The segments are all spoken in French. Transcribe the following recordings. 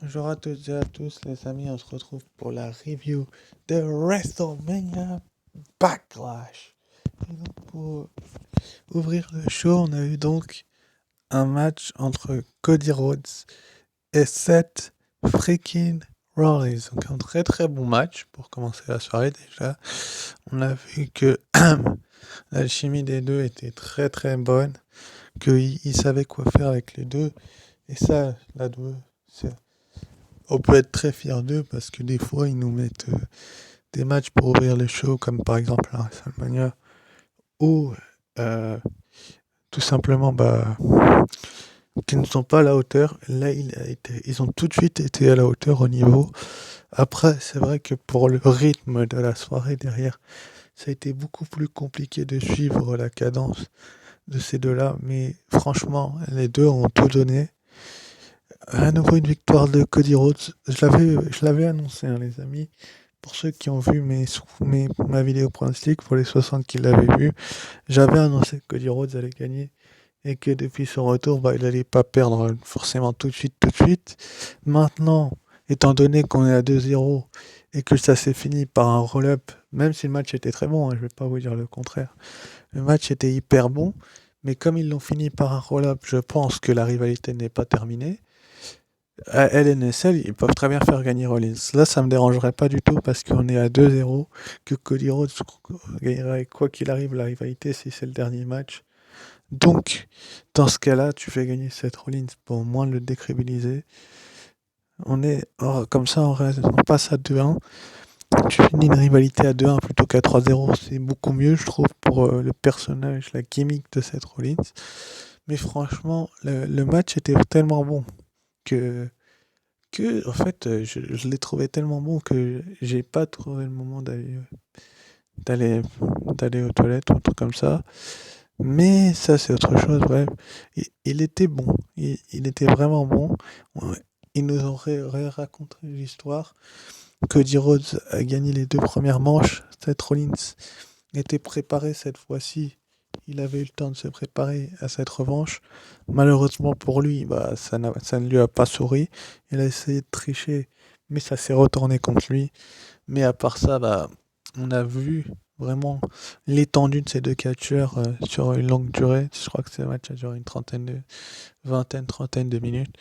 Bonjour à toutes et à tous les amis, on se retrouve pour la review de WrestleMania Backlash. Et donc pour ouvrir le show, on a eu donc un match entre Cody Rhodes et Seth freaking Rollins. Donc un très très bon match pour commencer la soirée déjà. On a vu que l'alchimie des deux était très très bonne, qu'ils savaient quoi faire avec les deux. Et ça, la deux, on peut être très fier d'eux parce que des fois ils nous mettent des matchs pour ouvrir les shows comme par exemple à WrestleMania ou euh, tout simplement qui ne sont pas à la hauteur. Là ils ont tout de suite été à la hauteur au niveau. Après c'est vrai que pour le rythme de la soirée derrière ça a été beaucoup plus compliqué de suivre la cadence de ces deux-là, mais franchement les deux ont tout donné. À nouveau une victoire de Cody Rhodes. Je l'avais annoncé, hein, les amis. Pour ceux qui ont vu ma vidéo pronostic, pour les 60 qui l'avaient vu, j'avais annoncé que Cody Rhodes allait gagner et que depuis son retour, il n'allait pas perdre forcément tout de suite. Maintenant, étant donné qu'on est à 2-0 et que ça s'est fini par un roll-up, même si le match était très bon, hein, je vais pas vous dire le contraire, le match était hyper bon, mais comme ils l'ont fini par un roll-up, je pense que la rivalité n'est pas terminée. À LNSL, ils peuvent très bien faire gagner Rollins. Là, ça me dérangerait pas du tout parce qu'on est à 2-0, que Cody Rhodes gagnerait quoi qu'il arrive la rivalité si c'est le dernier match. Donc, dans ce cas-là, tu fais gagner Seth Rollins pour au moins le décrédibiliser. Comme ça, on passe à 2-1. Tu finis une rivalité à 2-1 plutôt qu'à 3-0. C'est beaucoup mieux, je trouve, pour le personnage, la gimmick de Seth Rollins. Mais franchement, le match était tellement bon que en fait, je l'ai trouvé tellement bon que j'ai pas trouvé le moment d'aller d'aller aux toilettes ou un truc comme ça. Mais ça, c'est autre chose, bref. Il était bon. Il était vraiment bon. Ouais. Ils nous ont raconté l'histoire. Cody Rhodes a gagné les 2 premières manches. Seth Rollins était préparé cette fois-ci. Il avait eu le temps de se préparer à cette revanche. Malheureusement pour lui, ça ne lui a pas souri. Il a essayé de tricher, mais ça s'est retourné contre lui. Mais à part ça, on a vu vraiment l'étendue de ces deux catcheurs sur une longue durée. Je crois que ce match a duré trentaine de minutes.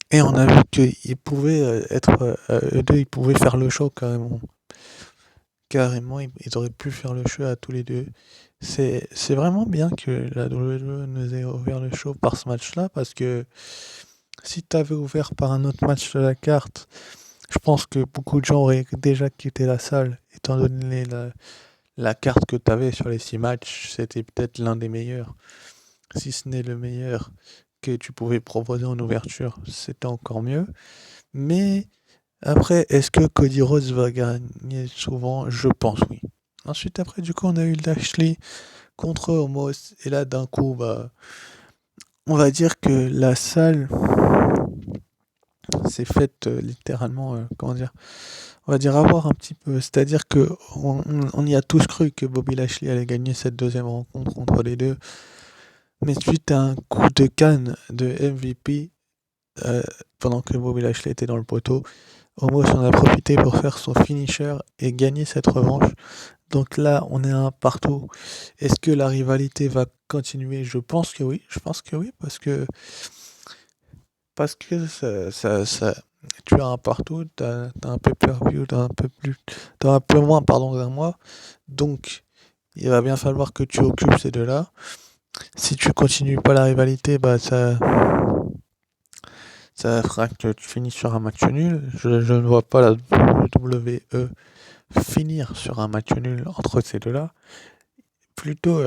Et on a vu qu'ils pouvaient eux deux, ils pouvaient faire le show carrément. Carrément, ils auraient pu faire le show à tous les deux. C'est vraiment bien que la WWE nous ait ouvert le show par ce match-là, parce que si t'avais ouvert par un autre match de la carte, je pense que beaucoup de gens auraient déjà quitté la salle, étant donné la carte que t'avais sur les 6 matchs, c'était peut-être l'un des meilleurs, si ce n'est le meilleur que tu pouvais proposer en ouverture, c'était encore mieux. Mais après, est-ce que Cody Rhodes va gagner souvent? Je pense oui. Ensuite, après, du coup, on a eu Lashley contre Omos. Et là, d'un coup, on va dire que la salle s'est faite littéralement, comment dire, on va dire avoir un petit peu. C'est-à-dire que on y a tous cru que Bobby Lashley allait gagner cette deuxième rencontre entre les deux. Mais suite à un coup de canne de MVP, euh, pendant que Bobby Lashley était dans le poteau, Omos en a profité pour faire son finisher et gagner cette revanche. Donc là, on est à un partout. Est-ce que la rivalité va continuer? Je pense que oui. Je pense que oui, parce que tu as un partout, t'as un pay-per-view, t'as un peu moins, pardon, d'un mois. Donc, il va bien falloir que tu occupes ces deux-là. Si tu continues pas la rivalité, ça fera que tu finis sur un match nul. Je ne vois pas la WWE finir sur un match nul entre ces deux-là. Plutôt,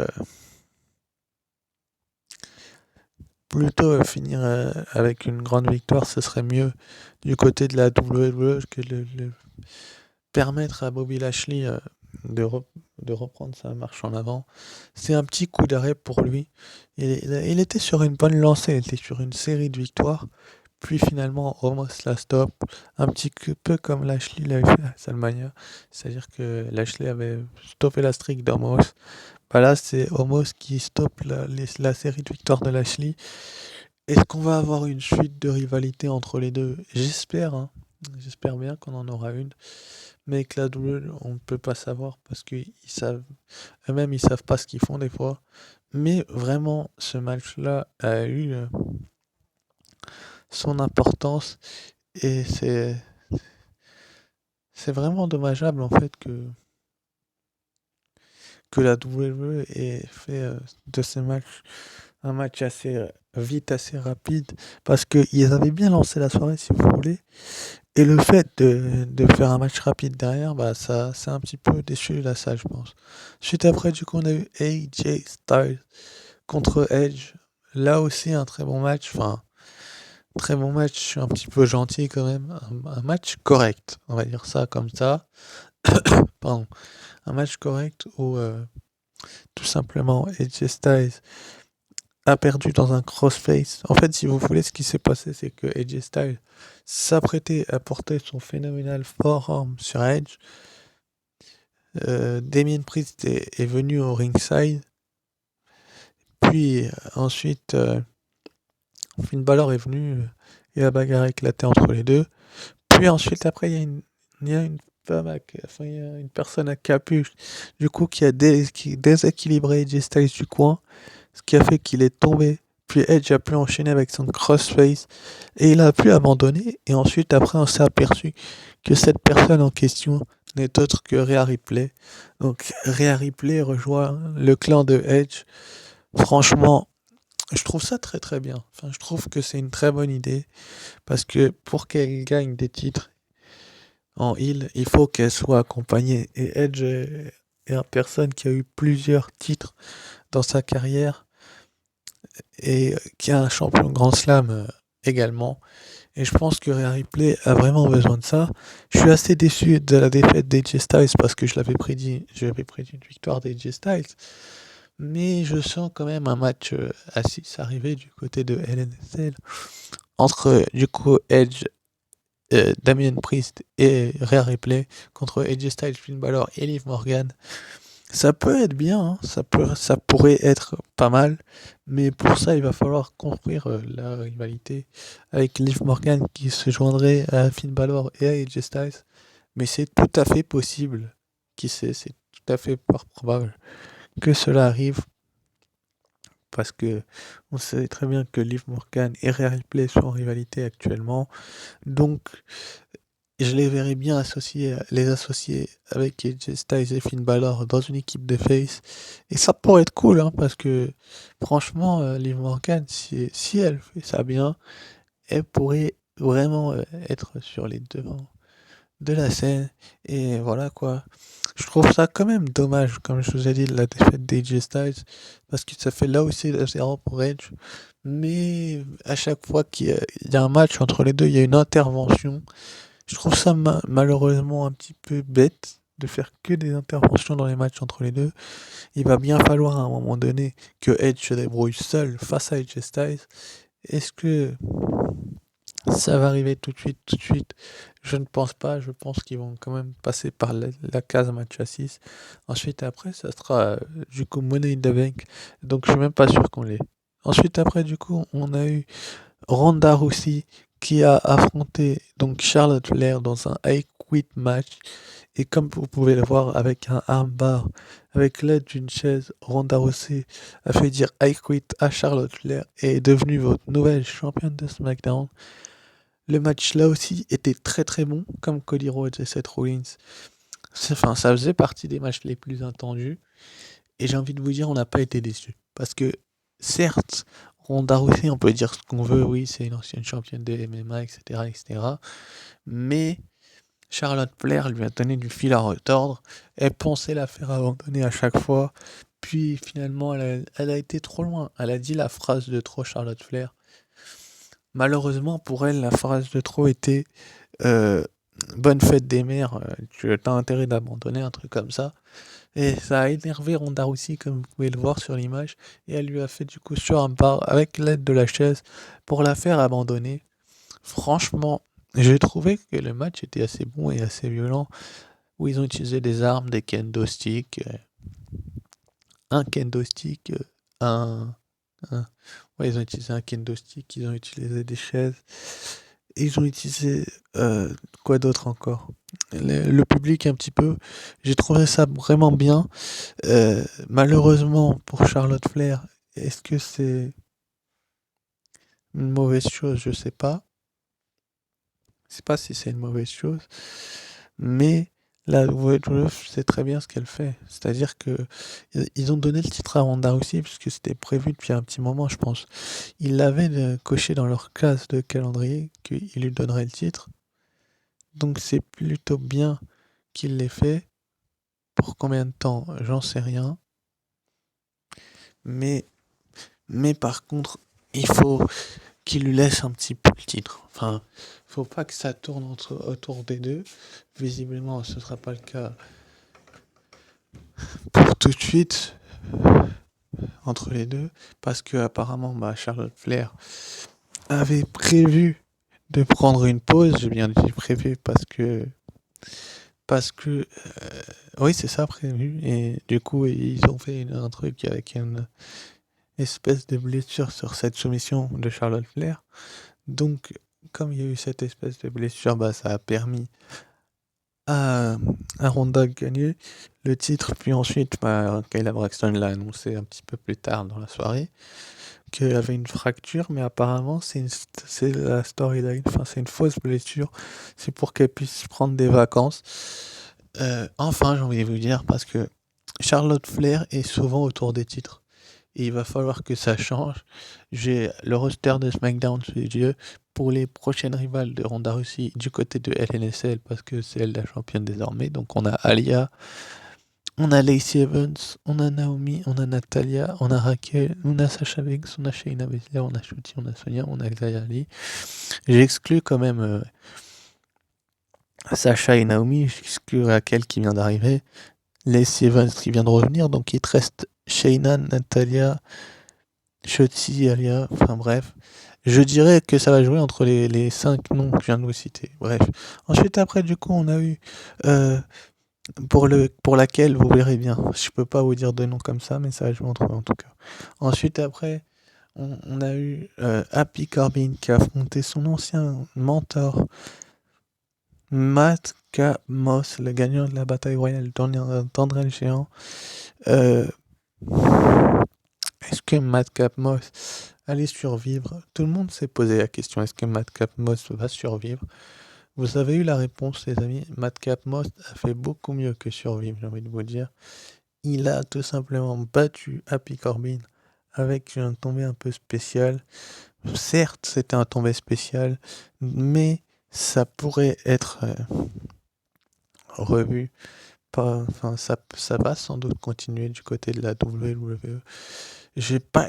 finir avec une grande victoire, ce serait mieux du côté de la WWE que de permettre à Bobby Lashley de reprendre sa marche en avant. C'est un petit coup d'arrêt pour lui. Il était sur une bonne lancée, il était sur une série de victoires. Puis finalement, Omos la stop, un petit peu comme Lashley l'avait fait à Salmania. C'est-à-dire que Lashley avait stoppé la streak d'Omos. Là, c'est Omos qui stoppe la série de victoires de Lashley. Est-ce qu'on va avoir une suite de rivalité entre les deux? J'espère, hein. J'espère bien qu'on en aura une. Mais avec la WWE, on ne peut pas savoir parce qu'ils savent, eux-mêmes, ils savent pas ce qu'ils font des fois. Mais vraiment, ce match-là a eu son importance et c'est vraiment dommageable en fait que la WWE ait fait de ces matchs un match assez vite, assez rapide, parce qu'ils avaient bien lancé la soirée, si vous voulez, et le fait de faire un match rapide derrière, bah ça, c'est un petit peu déçu la salle, je pense. Suite après, du coup, on a eu AJ Styles contre Edge. Là aussi, un très bon match, enfin, très bon match, je suis un petit peu gentil quand même, un match correct, on va dire ça comme ça, pardon, un match correct où tout simplement AJ Styles a perdu dans un crossface. En fait, si vous voulez, ce qui s'est passé, c'est que AJ Styles s'apprêtait à porter son phénoménal forearm sur Edge. Damien Priest est venu au ringside. Puis ensuite, Finn Balor est venu et la bagarre a éclaté entre les deux. Puis ensuite, après, il y a une femme, enfin, il y a une personne à capuche, du coup, qui déséquilibré AJ Styles du coin, ce qui a fait qu'il est tombé. Puis Edge a pu enchaîner avec son crossface et il a pu abandonner. Et ensuite, après, on s'est aperçu que cette personne en question n'est autre que Rhea Ripley. Donc, Rhea Ripley rejoint le clan de Edge. Franchement, je trouve ça très très bien. Enfin, je trouve que c'est une très bonne idée parce que pour qu'elle gagne des titres en heel, il faut qu'elle soit accompagnée. Et Edge est une personne qui a eu plusieurs titres dans sa carrière et qui a un champion Grand Slam également. Et je pense que Rhea Ripley a vraiment besoin de ça. Je suis assez déçu de la défaite d'AJ Styles parce que j'avais prédit une victoire d'AJ Styles. Mais je sens quand même un match à 6 arriver du côté de LNSL entre du coup Edge, Damien Priest et Rhea Ripley contre AJ Styles, Finn Balor et Liv Morgan. Ça peut être bien, hein, ça pourrait être pas mal, mais pour ça, il va falloir construire la rivalité avec Liv Morgan qui se joindrait à Finn Balor et à AJ Styles. Mais c'est tout à fait possible, qui sait, c'est tout à fait probable que cela arrive parce que on sait très bien que Liv Morgan et Rhea Ripley sont en rivalité actuellement. Donc, je les verrais bien les associer avec AJ Styles et Finn Balor dans une équipe de face. Et ça pourrait être cool, hein, parce que franchement, Liv Morgan, si elle fait ça bien, elle pourrait vraiment être sur les devants de la scène. Et voilà quoi. Je trouve ça quand même dommage, comme je vous ai dit, la défaite d'AJ Styles, parce que ça fait là aussi le 0 pour Edge. Mais à chaque fois qu'il y a un match entre les deux, il y a une intervention. Je trouve ça malheureusement un petit peu bête de faire que des interventions dans les matchs entre les deux. Il va bien falloir à un moment donné que Edge se débrouille seul face à AJ Styles. Est-ce que ça va arriver tout de suite, tout de suite? Je ne pense pas. Je pense qu'ils vont quand même passer par la case match à 6. Ensuite, après, ça sera du coup Money in the Bank. Donc, je suis même pas sûr qu'on l'ait. Ensuite, après, du coup, on a eu Ronda Rousey qui a affronté donc Charlotte Flair dans un I Quit match. Et comme vous pouvez le voir avec un armbar, avec l'aide d'une chaise, Ronda Rousey a fait dire I Quit à Charlotte Flair et est devenue votre nouvelle championne de SmackDown. Le match là aussi était très très bon, comme Cody Rhodes et Seth Rollins. Enfin, ça faisait partie des matchs les plus attendus. Et j'ai envie de vous dire, on n'a pas été déçus. Parce que, certes, Ronda Rousey, on peut dire ce qu'on veut, oui, c'est une ancienne championne de MMA, etc., etc. Mais Charlotte Flair lui a donné du fil à retordre. Elle pensait la faire abandonner à chaque fois. Puis finalement, elle a été trop loin. Elle a dit la phrase de trop, Charlotte Flair. Malheureusement pour elle, la phrase de trop était euh, bonne fête des mères, tu as intérêt d'abandonner, un truc comme ça. Et ça a énervé Ronda Rousey, comme vous pouvez le voir sur l'image, et elle lui a fait du coup sur un bar avec l'aide de la chaise pour la faire abandonner. Franchement, j'ai trouvé que le match était assez bon et assez violent, où ils ont utilisé des armes, des kendo sticks, un kendo stick, un... Ouais, ils ont utilisé un kendo stick, ils ont utilisé des chaises, et ils ont utilisé quoi d'autre encore? Le public un petit peu. J'ai trouvé ça vraiment bien. Malheureusement pour Charlotte Flair, est-ce que c'est une mauvaise chose? Je sais pas. Je sais pas si c'est une mauvaise chose, mais la WWE sait très bien ce qu'elle fait. C'est-à-dire que ils ont donné le titre à Ronda aussi, puisque c'était prévu depuis un petit moment, je pense. Ils l'avaient coché dans leur case de calendrier qu'ils lui donneraient le titre. Donc c'est plutôt bien qu'il l'ait fait. Pour combien de temps? J'en sais rien. Mais, mais par contre, il faut qu'il lui laisse un petit peu le titre. Enfin, faut pas que ça tourne autour des deux. Visiblement, ce sera pas le cas pour tout de suite entre les deux, parce que apparemment, Charlotte Flair avait prévu de prendre une pause. J'ai bien dit prévu parce que oui, c'est ça prévu. Et du coup, ils ont fait un truc avec une espèce de blessure sur cette soumission de Charlotte Flair. Donc, comme il y a eu cette espèce de blessure, ça a permis à, à Ronda de gagner le titre. Puis ensuite, Kayla Braxton l'a annoncé un petit peu plus tard dans la soirée qu'elle avait une fracture, mais apparemment c'est la storyline, enfin c'est une fausse blessure. C'est pour qu'elle puisse prendre des vacances. Enfin, j'ai envie de vous dire, parce que Charlotte Flair est souvent autour des titres. Et il va falloir que ça change. J'ai le roster de SmackDown sous les yeux pour les prochaines rivales de Ronda Rousey du côté de LNSL parce que c'est elle la championne désormais. Donc on a Alia, on a Lacey Evans, on a Naomi, on a Natalia, on a Raquel, on a Sasha Banks, on a Shayna Baszler, on a Shotzi, on a Sonia, on a Xia Li. J'exclus quand même Sasha et Naomi, j'exclus Raquel qui vient d'arriver, Lacey Evans qui vient de revenir, donc il te reste Shayna, Natalia, Shotzi, Alia, enfin bref. Je dirais que ça va jouer entre les 5 noms que je viens de vous citer. Bref. Ensuite, après, du coup, on a eu euh, pour laquelle vous verrez bien. Je peux pas vous dire de nom comme ça, mais ça va jouer entre eux en tout cas. Ensuite, après, on a eu Happy Corbin qui a affronté son ancien mentor, Matt K. Moss, le gagnant de la bataille royale d'André le Géant. Euh, Est-ce que Madcap Moss allait survivre? Tout le monde s'est posé la question, est-ce que Madcap Moss va survivre? Vous avez eu la réponse, les amis. Madcap Moss a fait beaucoup mieux que survivre, j'ai envie de vous dire. Il a tout simplement battu Happy Corbin avec une tombée un peu spéciale. Certes, c'était un tombé spécial, mais ça pourrait être revu. Enfin, ça va sans doute continuer du côté de la WWE. J'ai pas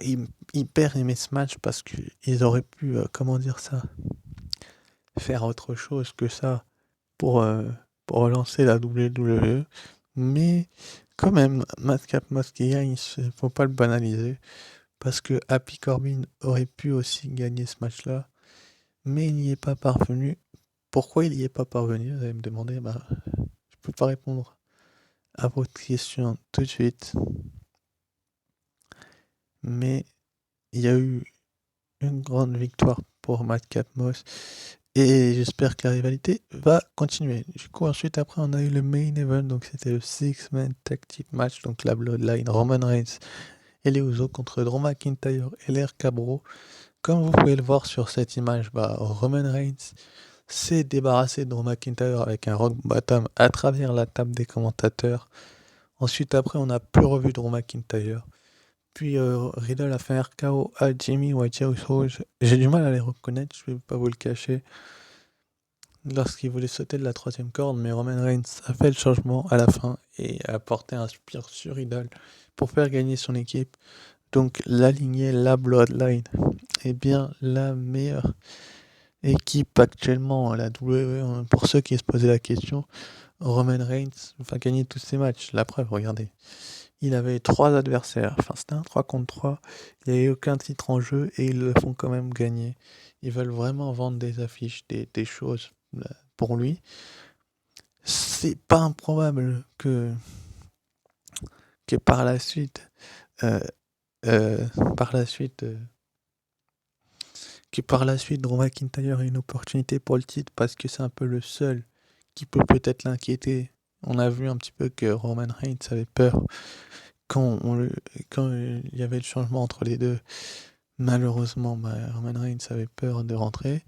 hyper aimé ce match parce qu'ils auraient pu, comment dire ça, faire autre chose que ça pour, euh, pour relancer la WWE. Mais quand même, Madcap Moss qui gagne, faut pas le banaliser. Parce que Happy Corbin aurait pu aussi gagner ce match-là. Mais il n'y est pas parvenu. Pourquoi il n'y est pas parvenu? Vous allez me demander. Je peux pas répondre à votre question tout de suite. Mais il y a eu une grande victoire pour Madcap Moss. Et j'espère que la rivalité va continuer. Du coup, ensuite, après, on a eu le main event. Donc, c'était le Six-Man Tag Team Match. Donc, la Bloodline, Roman Reigns et les Usos contre Drew McIntyre et l'Air Cabro. Comme vous pouvez le voir sur cette image, Roman Reigns s'est débarrassé de Drew McIntyre avec un rock bottom à travers la table des commentateurs. Ensuite, après, on n'a plus revu Drew McIntyre. Puis Riddle a fait un RKO à Jimmy White Uso. J'ai du mal à les reconnaître, je vais pas vous le cacher. Lorsqu'il voulait sauter de la troisième corde, mais Roman Reigns a fait le changement à la fin et a porté un spear sur Riddle pour faire gagner son équipe. Donc la lignée, la Bloodline est bien la meilleure équipe actuellement à la WWE. Pour ceux qui se posaient la question, Roman Reigns va gagner tous ses matchs. La preuve, regardez. Il avait 3 adversaires, enfin c'était un 3 contre 3, il n'y avait aucun titre en jeu et ils le font quand même gagner. Ils veulent vraiment vendre des affiches, des choses pour lui. C'est pas improbable que par la suite, euh, euh, par la suite, euh, que par la suite Drew McIntyre ait une opportunité pour le titre parce que c'est un peu le seul qui peut peut-être l'inquiéter. On a vu un petit peu que Roman Reigns avait peur quand, quand il y avait le changement entre les deux. Malheureusement, Roman Reigns avait peur de rentrer.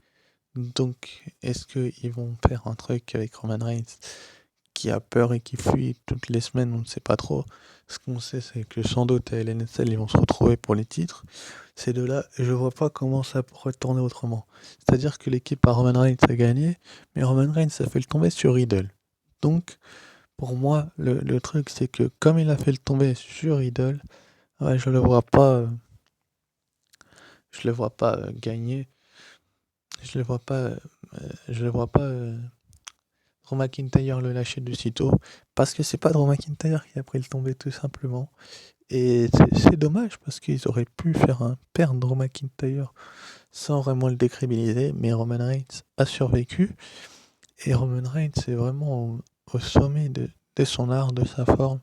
Donc, est-ce qu'ils vont faire un truc avec Roman Reigns qui a peur et qui fuit toutes les semaines? On ne sait pas trop. Ce qu'on sait, c'est que sans doute à LNSL, ils vont se retrouver pour les titres. Ces deux-là, je vois pas comment ça pourrait tourner autrement. C'est-à-dire que l'équipe à Roman Reigns a gagné, mais Roman Reigns a fait le tomber sur Riddle. Donc, pour moi, le truc, c'est que comme il a fait le tomber sur Riddle, ouais, je le vois pas gagner. Je le vois pas, je le vois pas Drew McIntyre le lâcher de sitôt, parce que c'est pas Drew McIntyre qui a pris le tombé tout simplement. Et c'est dommage parce qu'ils auraient pu faire un perdre Drew McIntyre sans vraiment le décrédibiliser, mais Roman Reigns a survécu. Et Roman Reigns est vraiment au sommet de son art, de sa forme.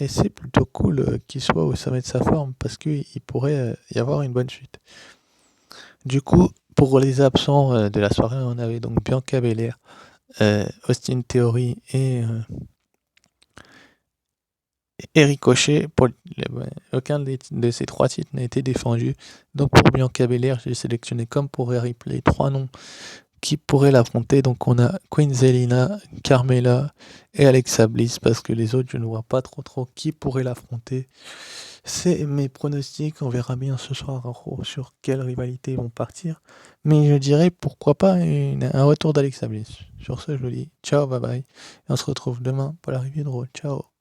Et c'est plutôt cool qu'il soit au sommet de sa forme parce qu'il pourrait y avoir une bonne suite. Du coup, pour les absents de la soirée, on avait donc Bianca Belair, Austin Theory et Ricochet. Aucun de ces trois titres n'a été défendu. Donc pour Bianca Belair, j'ai sélectionné comme pour Rhea Ripley 3 noms qui pourraient l'affronter. Donc on a Queen Zelina, Carmella et Alexa Bliss parce que les autres je ne vois pas trop qui pourrait l'affronter. C'est mes pronostics, on verra bien ce soir en gros sur quelle rivalité ils vont partir. Mais je dirais pourquoi pas un retour d'Alexa Bliss. Sur ce je vous dis ciao bye bye et on se retrouve demain pour la review de Raw. Ciao.